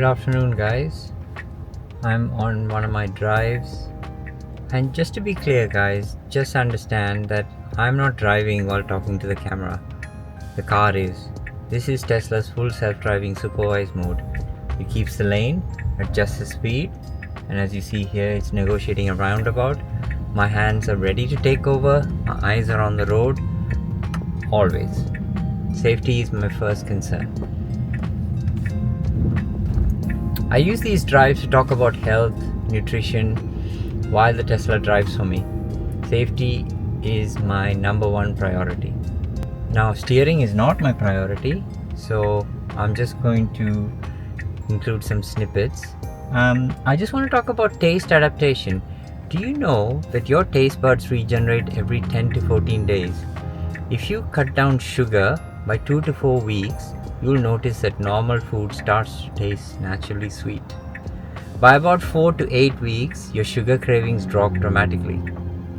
Good afternoon, guys. I'm on one of my drives, and just to be clear, guys, just understand that I'm not driving while talking to the camera. The car is. This is Tesla's full self-driving supervised mode. It keeps the lane, adjusts the speed, and as you see here, it's negotiating a roundabout. My hands are ready to take over, my eyes are on the road, always. Safety is my first concern. I use these drives to talk about health, nutrition, while the Tesla drives for me. Safety is my number one priority. Now, steering is not my priority, so I'm just going to include some snippets. I just want to talk about taste adaptation. Do you know that your taste buds regenerate every 10 to 14 days? If you cut down sugar by 2 to 4 weeks, you'll notice that normal food starts to taste naturally sweet. By about 4 to 8 weeks, your sugar cravings drop dramatically.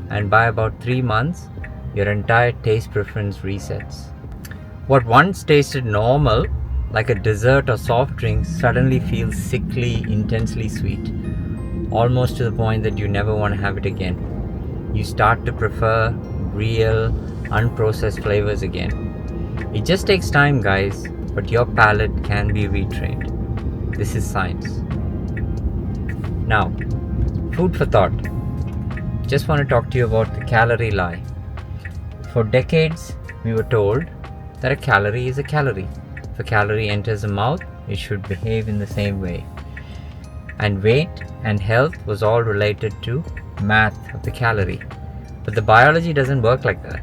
And by about 3 months, your entire taste preference resets. What once tasted normal, like a dessert or soft drink, suddenly feels sickly, intensely sweet, almost to the point that you never want to have it again. You start to prefer real, unprocessed flavors again. It just takes time, guys, but your palate can be retrained. This is science. Now, food for thought. Just want to talk to you about the calorie lie. For decades, we were told that a calorie is a calorie. If a calorie enters the mouth, it should behave in the same way. And weight and health was all related to math of the calorie. But the biology doesn't work like that.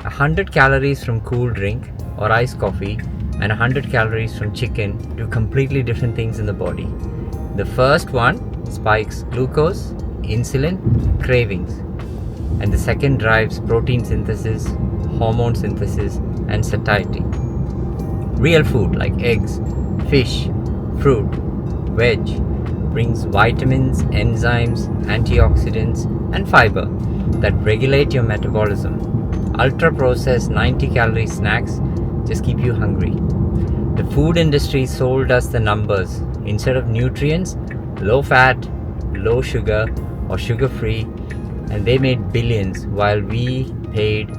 100 calories from cool drink or iced coffee and 100 calories from chicken do completely different things in the body. The first one spikes glucose, insulin, cravings, and the second drives protein synthesis, hormone synthesis, and satiety. Real food like eggs, fish, fruit, veg brings vitamins, enzymes, antioxidants, and fiber that regulate your metabolism. Ultra-processed 90-calorie snacks just keep you hungry. The food industry sold us the numbers. Instead of nutrients, low fat, low sugar, or sugar-free, and they made billions while we paid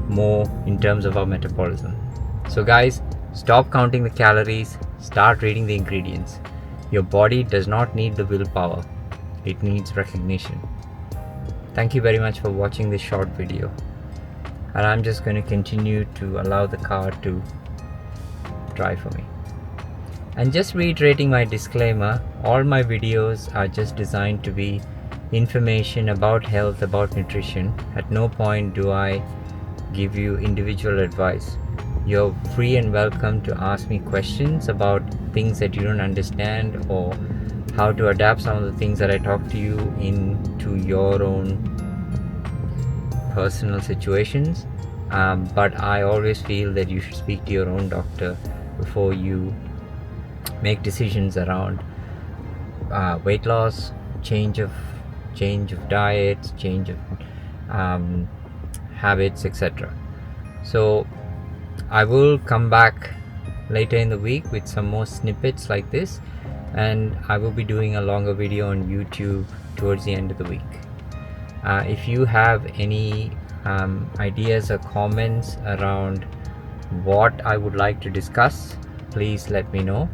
more in terms of our metabolism. So guys, stop counting the calories, start reading the ingredients. Your body does not need the willpower, it needs recognition. Thank you very much for watching this short video. And I'm just going to continue to allow the car to drive for me. And just reiterating my disclaimer, all my videos are just designed to be information about health, about nutrition. At no point do I give you individual advice. You're free and welcome to ask me questions about things that you don't understand or how to adapt some of the things that I talk to you into your own personal situations, but I always feel that you should speak to your own doctor before you make decisions around weight loss, change of diets, change of habits, etc. So I will come back later in the week with some more snippets like this, and I will be doing a longer video on YouTube towards the end of the week. If you have any ideas or comments around what I would like to discuss, please let me know.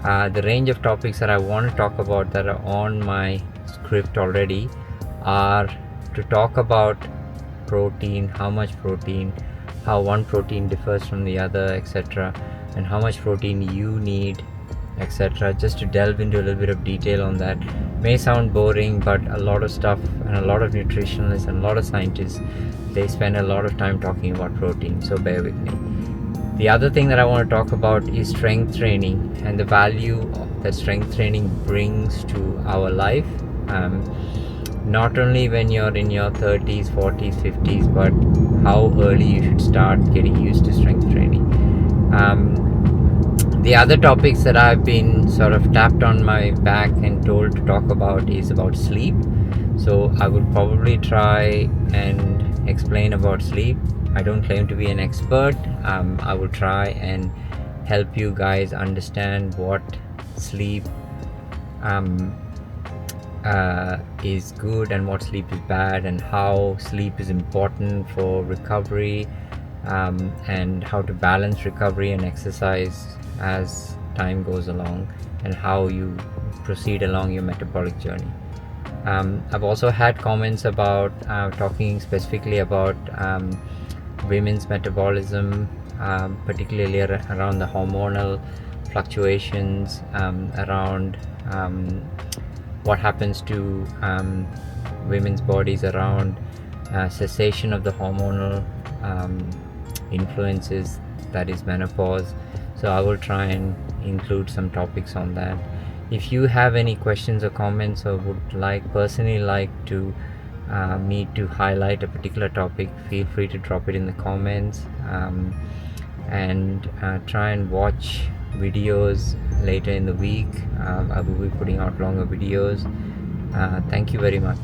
The range of topics that I want to talk about that are on my script already are to talk about protein, how much protein, how one protein differs from the other, etc., and how much protein you need, etc. Just to delve into a little bit of detail on that. May sound boring, but a lot of stuff and a lot of nutritionalists and a lot of scientists, they spend a lot of time talking about protein, so bear with me. The other thing that I want to talk about is strength training and the value that strength training brings to our life, not only when you're in your 30s, 40s, 50s, but how early you should start getting used to strength training. The other topics that I've been sort of tapped on my back and told to talk about is about sleep. So I will probably try and explain about sleep. I don't claim to be an expert. I will try and help you guys understand what sleep is good and what sleep is bad, and how sleep is important for recovery, and how to balance recovery and exercise as time goes along, and how you proceed along your metabolic journey. I've also had comments about talking specifically about women's metabolism, particularly around the hormonal fluctuations, around what happens to women's bodies around cessation of the hormonal influences, that is menopause. So I will try and include some topics on that. If you have any questions or comments, or would personally like to me to highlight a particular topic, feel free to drop it in the comments, and try and watch videos later in the week. I will be putting out longer videos. Thank you very much.